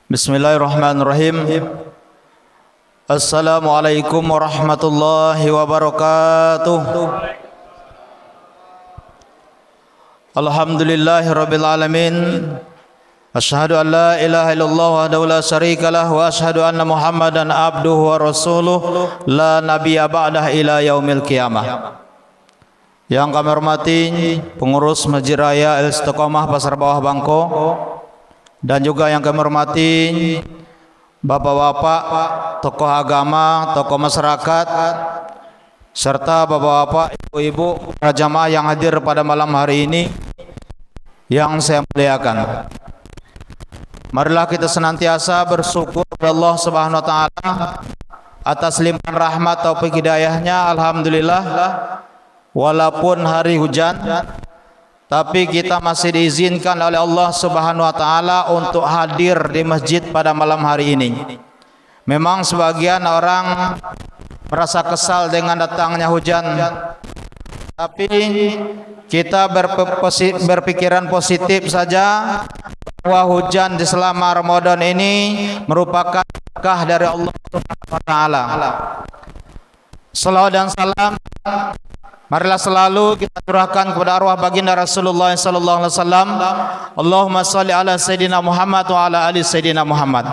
Bismillahirrahmanirrahim. Assalamualaikum warahmatullahi wabarakatuh. Alhamdulillahirabbil alamin. Asyhadu an la ilaha illallah wahdahu la syarikalah wa asyhadu anna Muhammadan abduhu wa rasuluh la nabiyya ba'dah ila yaumil qiyamah. Yang kami hormati pengurus Masjid Raya Al Istiqomah Pasar Bawah Bangko, dan juga yang kami hormati bapak-bapak, tokoh agama, tokoh masyarakat, serta bapak-bapak, ibu-ibu, para jamaah yang hadir pada malam hari ini yang saya muliakan. Marilah kita senantiasa bersyukur kepada Allah Subhanahu wa taala atas limpahan rahmat taufik hidayahnya. Alhamdulillah, walaupun hari hujan, tapi kita masih diizinkan oleh Allah Subhanahu wa taala untuk hadir di masjid pada malam hari ini. Memang sebagian orang merasa kesal dengan datangnya hujan, tapi kita berpikiran positif saja bahwa hujan di selama Ramadan ini merupakan berkah dari Allah Subhanahu wa taala. Salawat dan salam marilah selalu kita curahkan kepada arwah baginda Rasulullah sallallahu alaihi wasallam. Allahumma shalli ala sayidina Muhammad wa ala ali sayidina Muhammad.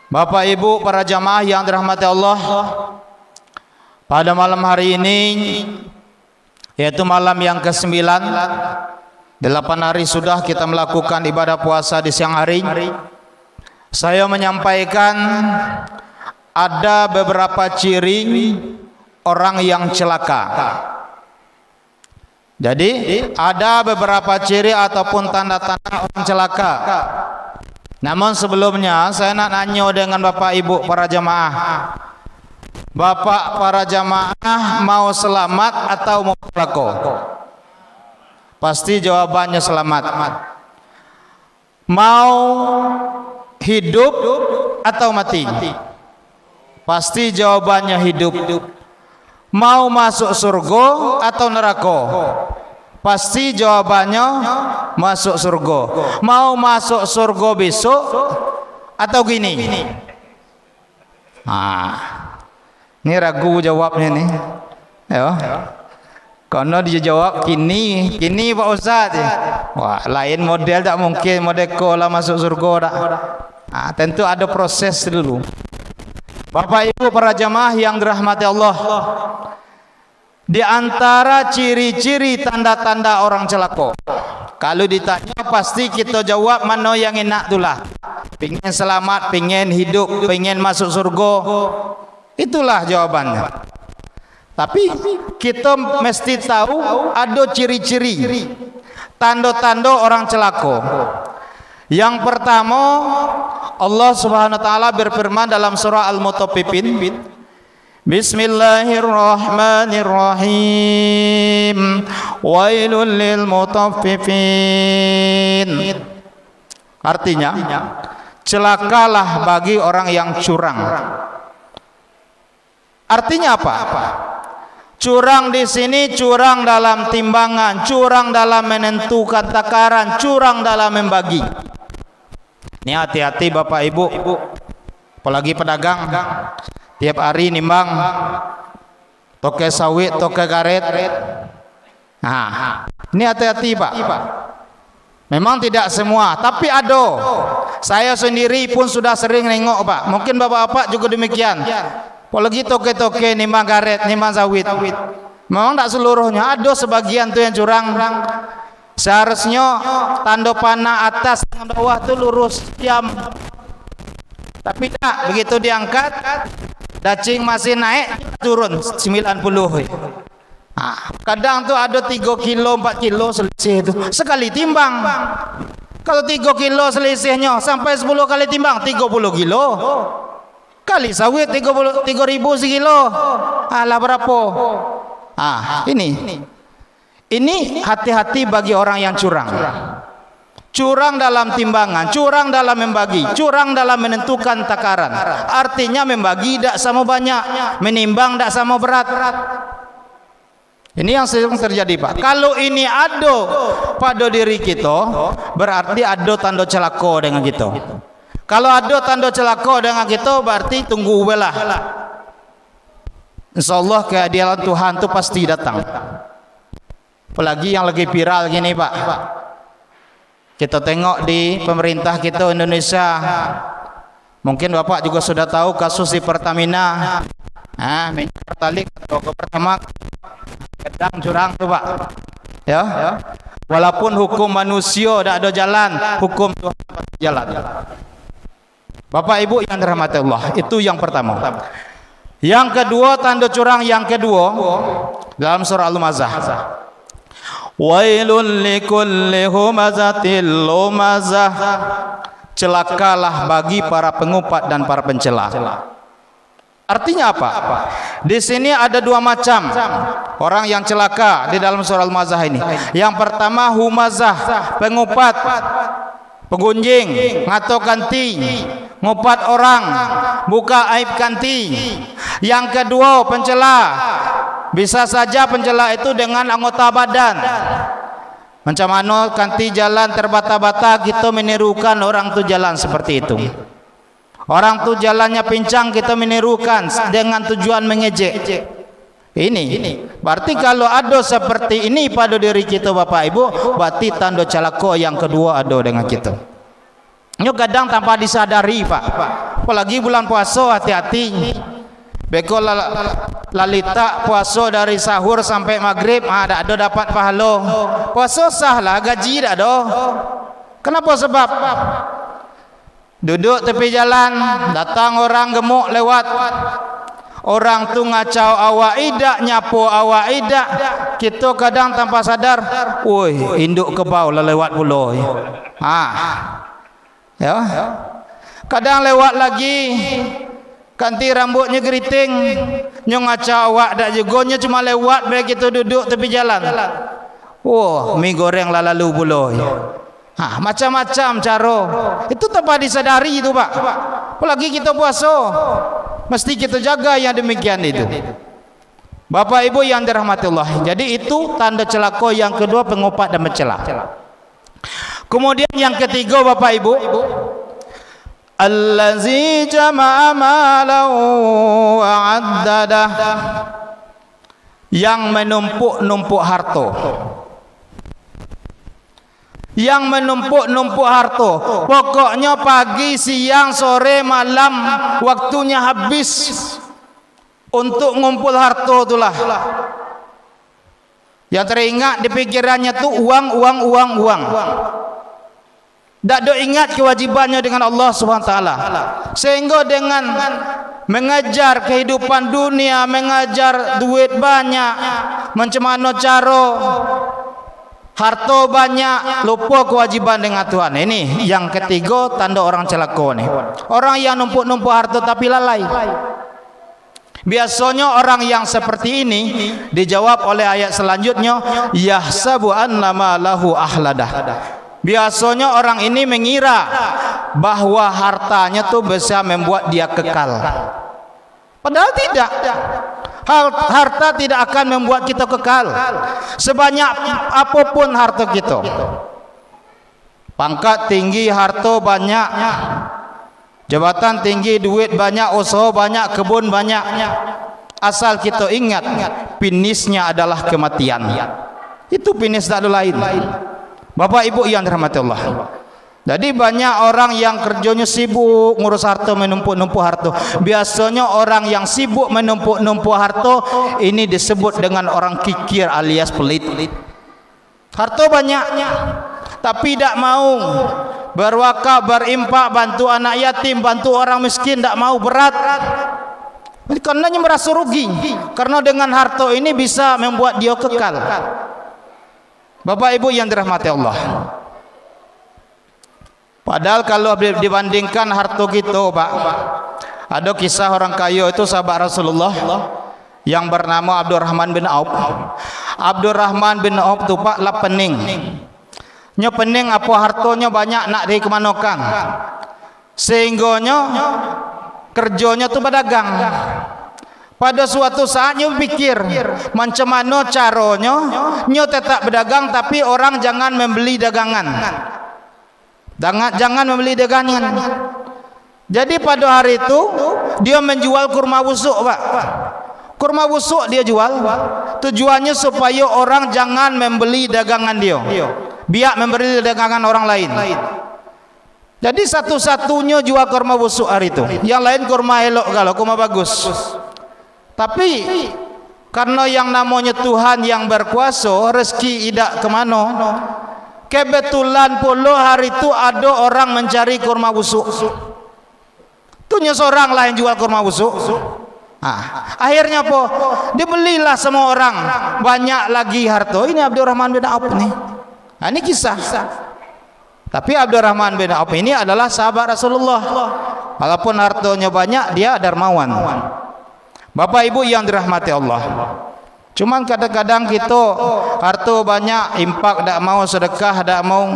Bapak Ibu para jamaah yang dirahmati Allah, pada malam hari ini, yaitu malam yang ke-9, 8 hari sudah kita melakukan ibadah puasa di siang hari. Saya menyampaikan ada beberapa ciri orang yang celaka. Jadi ada beberapa ciri ataupun tanda-tanda orang celaka. Namun sebelumnya saya nak nanya dengan Bapak Ibu para jamaah. Bapak para jamaah mau selamat atau mau celaka? Pasti jawabannya selamat. Mau hidup atau mati? Pasti jawabannya hidup. Mau masuk surga atau neraka? Pasti jawabannya masuk surga. Mau masuk surga besok atau gini? Ini ragu jawabnya nih. Ya. Karena dia jawab kini Pak Ustaz. Wah, lain model tak mungkin model kola masuk surga dak. Tentu ada proses dulu. Bapak Ibu para jamaah yang dirahmati Allah, di antara ciri-ciri tanda-tanda orang celaka, kalau ditanya pasti kita jawab mana yang enak itulah. Pengen selamat, pengen hidup, pengen masuk surga, itulah jawabannya. Tapi kita mesti tahu ada ciri-ciri tanda-tanda orang celaka. Yang pertama, Allah Subhanahu wa taala berfirman dalam surah Al-Mutaffifin, Bismillahirrahmanirrahim, wailul lil mutaffifin. Artinya, celakalah bagi orang yang curang. Artinya apa? Curang di sini curang dalam timbangan, curang dalam menentukan takaran, curang dalam membagi. Ini hati-hati Bapak Ibu, apalagi pedagang, tiap hari nimbang, toke sawit, toke karet. Nah, ini hati-hati Pak. Memang tidak semua, tapi ada. Saya sendiri pun sudah sering nengok Pak. Mungkin Bapak-bapak juga demikian. Apalagi toke-toke nimbang karet, nimbang sawit. Memang tidak seluruhnya, ada sebagian tuh yang curang. Seharusnya tanda panah atas dan bawah itu lurus diam, tapi tak, begitu diangkat dacing masih naik turun 90. Kadang tuh ada 3 kilo 4 kilo selisih itu sekali timbang. Kalau 3 kilo selisihnya sampai 10 kali timbang 30 kilo kali sawit 3.000 sekilo, alah berapa? Ini hati-hati bagi orang yang curang. Curang dalam timbangan, curang dalam membagi, curang dalam menentukan takaran. Artinya membagi tidak sama banyak, menimbang tidak sama berat. Ini yang sering terjadi, Pak. Kalau ini ada pada diri kita, berarti ada tanda celaka dengan kita. Kalau ada tanda celaka dengan kita, berarti tunggu belah. Insyaallah keadilan Tuhan tu pasti datang. Apalagi yang lagi viral gini Pak, kita tengok di pemerintah kita Indonesia. Mungkin Bapak juga sudah tahu kasus di Pertamina, minyak pertalite atau pertamax, gedang curang tu Pak. Ya. Walaupun hukum manusia tidak ada jalan, hukum Tuhan pasti jalan. Bapak Ibu yang dirahmati Allah, itu yang pertama. Yang kedua, tanda curang yang kedua dalam surah Al-Humazah. Wailul likulli humazatil lumazah. Celakalah bagi para pengupat dan para pencela. Artinya apa? Di sini ada dua macam orang yang celaka di dalam surah Al-Humazah ini. Yang pertama humazah, pengupat, penggunjing, ngato kanti, ngupat orang, buka aib kanti. Yang kedua pencela, bisa saja pencela itu dengan anggota badan. Macam mana kanti jalan terbata-bata, kita menirukan orang tu jalan seperti itu. Orang tu jalannya pincang, kita menirukan dengan tujuan mengejek. Ini berarti kalau ada seperti ini pada diri kita Bapak Ibu, berarti tanda celaka yang kedua ada dengan kita. Ini kadang tanpa disadari Pak. Apalagi bulan puasa, hati-hati. Beko lalita puasa dari sahur sampai maghrib, tak ada dapat pahala. Puasa sah lah, gaji tak ada. Kenapa? Sebab duduk tepi jalan, datang orang gemuk lewat, orang tu ngacau awak idak, nyapu awak idak, kita kadang tanpa sadar, woi induk kebau lah lewat pula. Ya. Kadang lewat lagi, kanti rambutnya geriting, nyo ngacau awak dak jegonya cuma lewat begitu duduk tepi jalan. Mie goreng lah lalu pula. Macam-macam cara. Itu tanpa disadari itu Pak. Apalagi kita puasa, mesti kita jaga yang demikian itu. Bapak Ibu yang dirahmati Allah. Jadi itu tanda celaka yang kedua, pengupat dan mencela. Kemudian yang ketiga Bapak Ibu, allazi jama'a malahu wa 'addadah, yang menumpuk-numpuk harta. Yang menumpuk-numpuk harta, pokoknya pagi, siang, sore, malam waktunya habis untuk ngumpul harta itulah. Yang teringat di pikirannya tu uang. Tak ada ingat kewajibannya dengan Allah Subhanahu Wa Taala. Sehingga dengan mengejar kehidupan dunia, mengejar duit banyak, macam mana cara harta banyak, lupa kewajiban dengan Tuhan. Ini yang ketiga tanda orang celaka ni. Orang yang numpuk-numpuk harta tapi lalai. Biasanya orang yang seperti ini dijawab oleh ayat selanjutnya, yahsabu annama lahu ahladah. Biasanya orang ini mengira bahwa hartanya tu bisa membuat dia kekal. Padahal tidak. Harta tidak akan membuat kita kekal. Sebanyak apapun harta kita, pangkat tinggi, harta banyak, jabatan tinggi, duit banyak, usaha banyak, kebun banyak, asal kita ingat finishnya adalah kematian. Itu finish, tak ada lain. Bapak Ibu yang dirahmati Allah. Jadi banyak orang yang kerjanya sibuk ngurus harta, menumpuk-numpuk harta. Biasanya orang yang sibuk menumpuk-numpuk harta ini disebut dengan orang kikir alias pelit. Harta banyak tapi tidak mau berwakaf, berimpak, bantu anak yatim, bantu orang miskin, tidak mau, berat. Karena dia merasa rugi. Karena dengan harta ini bisa membuat dia kekal. Bapak Ibu yang dirahmati Allah. Padahal kalau dibandingkan harta kita Pak, ada kisah orang kaya itu sahabat Rasulullah yang bernama Abdurrahman bin Auf. Abdurrahman bin Auf tu Pak lah pening. Nya pening apa hartanya banyak nak dikemanakan. Sehingganya kerjanya tu berdagang. Pada suatu saat nyo pikir macam mana caranya nyo tetap berdagang tapi orang jangan membeli dagangan. Jangan membeli dagangan. Jadi pada hari itu dia menjual kurma busuk, Pak. Kurma busuk dia jual. Tujuannya supaya orang jangan membeli dagangan dia. Biar membeli dagangan orang lain. Jadi satu-satunya jual kurma busuk hari itu. Yang lain kurma elok kalau kurma bagus. Tapi karena yang namanya Tuhan yang berkuasa, rezeki tidak kemana. Kebetulan pula hari itu ada orang mencari kurma busuk. Tunya seorang lah yang jual kurma busuk. Akhirnya apa? Dibelilah semua orang. Banyak lagi harta. Ini Abdurrahman bin Auf nih. Ini kisah. Tapi Abdurrahman bin Auf ini adalah sahabat Rasulullah. Walaupun hartanya banyak, dia dermawan. Bapak Ibu yang dirahmati Allah. Cuman kadang-kadang kita harta banyak, impak tak mau, sedekah tak mau.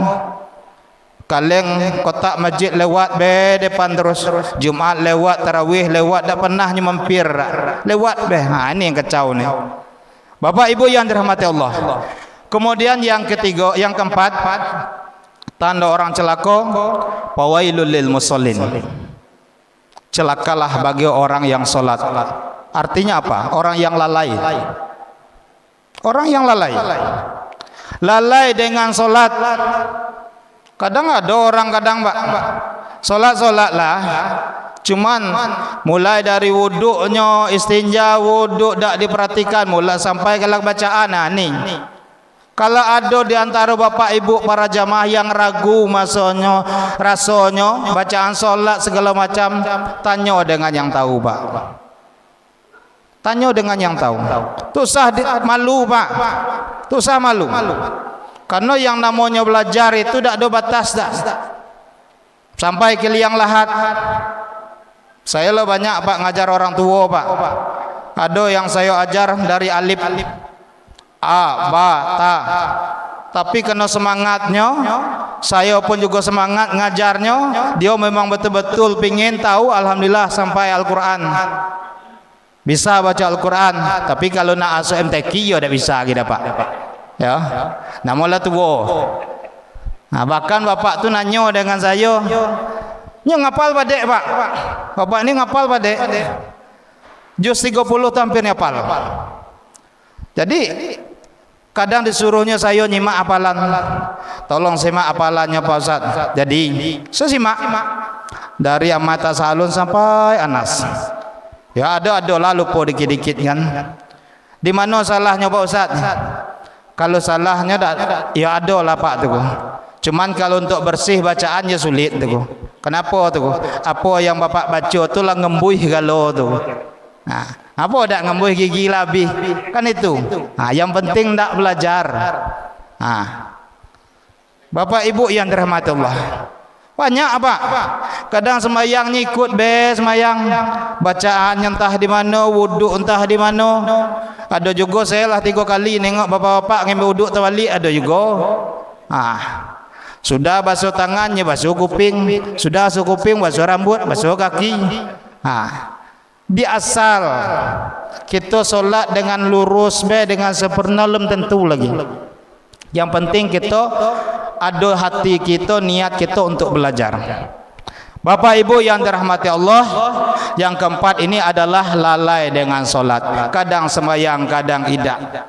Kaleng kotak masjid lewat be depan terus. Jumaat lewat, tarawih lewat, tak pernah mampir. Lewat be. Ini yang kacau ni. Bapak Ibu yang dirahmati Allah. Kemudian yang ketiga, yang keempat, tanda orang celaka, fawailul lil musallin. Celakalah bagi orang yang salat. Artinya apa? Orang yang lalai. Orang yang lalai. Lalai dengan salat. Kadang ada orang Pak, solat lah, cuman mulai dari wuduknya, istinja, wuduk tak diperhatikan, mulai sampai kalau bacaan. Nih, kalau ada di antara bapak ibu para jamaah yang ragu rasanya bacaan solat segala macam, tanya dengan yang tahu, Pak. Tanya dengan yang tahu. Tu sah malu, Pak. Tu sah malu. Karena yang namanya belajar itu tak ada batas dah. Sampai ke liang lahat. Saya lo banyak Pak ngajar orang tua, Pak. Ada yang saya ajar dari alif a, ba, ta. Tapi kena semangatnya, saya pun juga semangat ngajarnya. Dia memang betul-betul pingin tahu, alhamdulillah sampai Al-Quran. Bisa baca Al-Quran. Tapi kalau nak masuk MTQ ya tak bisa kita, Pak. Ya, namalah tua. Bahkan bapak tu nanya dengan saya, "Nya ngapal padek, Pak?" Bapak ni ngapal padek. Juz 30 hampir ngapal. Jadi kadang disuruhnya saya nyimak hafalan. Tolong simak hafalannya Pak Ustaz. Jadi saya simak dari Amata Salun sampai Anas. Ya ada lah lupa dikit-dikit kan. Di mana salahnya Pak Ustaz? Kalau salahnya ya ada lah Pak tu. Cuman kalau untuk bersih bacaannya sulit tu. Kenapa tu? Apa yang Bapak baca tu lah ngembuih galo tu. Apa dak ngembuih gigi labih? Kan itu. Yang penting dak belajar. Bapak Ibu yang dirahmati Allah. Banyak Pak. Kadang sembahyang ikut sembahyang. Bacaan entah di mana, wuduk entah di mana. Ada juga saya lah 3 kali nengok bapak-bapak ngambil wuduk terbalik, ada juga. Sudah basuh tangannya, basuh kuping, sudah basuh kuping, basuh rambut, basuh kaki. Di asal kita solat dengan lurus dengan sempurna belum tentu lagi. Yang penting kita ada hati kita, niat kita untuk belajar. Bapak Ibu yang dirahmati Allah, yang keempat ini adalah lalai dengan solat. Kadang sembahyang, kadang tidak.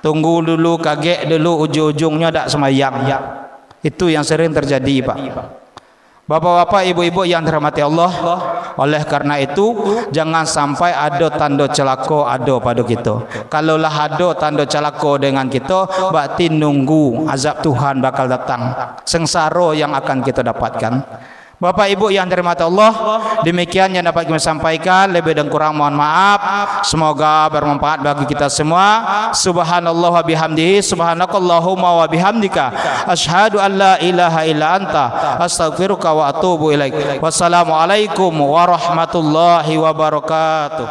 Tunggu dulu, kaget dulu, ujung-ujungnya tak sembahyang. Itu yang sering terjadi, Pak. Bapak-bapak, ibu-ibu yang dirahmati Allah, oleh karena itu jangan sampai ada tanda celaka ada pada kita. Kalaulah ada tanda celaka dengan kita, berarti nunggu azab Tuhan bakal datang, sengsara yang akan kita dapatkan. Bapak Ibu yang dirahmati Allah, demikian yang dapat kami sampaikan, lebih dan kurang mohon maaf. Semoga bermanfaat bagi kita semua. Subhanallah wa bihamdihi, subhanakallahumma wa bihamdika, asyhadu an la ilaha illa anta, astaghfiruka wa atubu ilaik. Wassalamualaikum warahmatullahi wabarakatuh.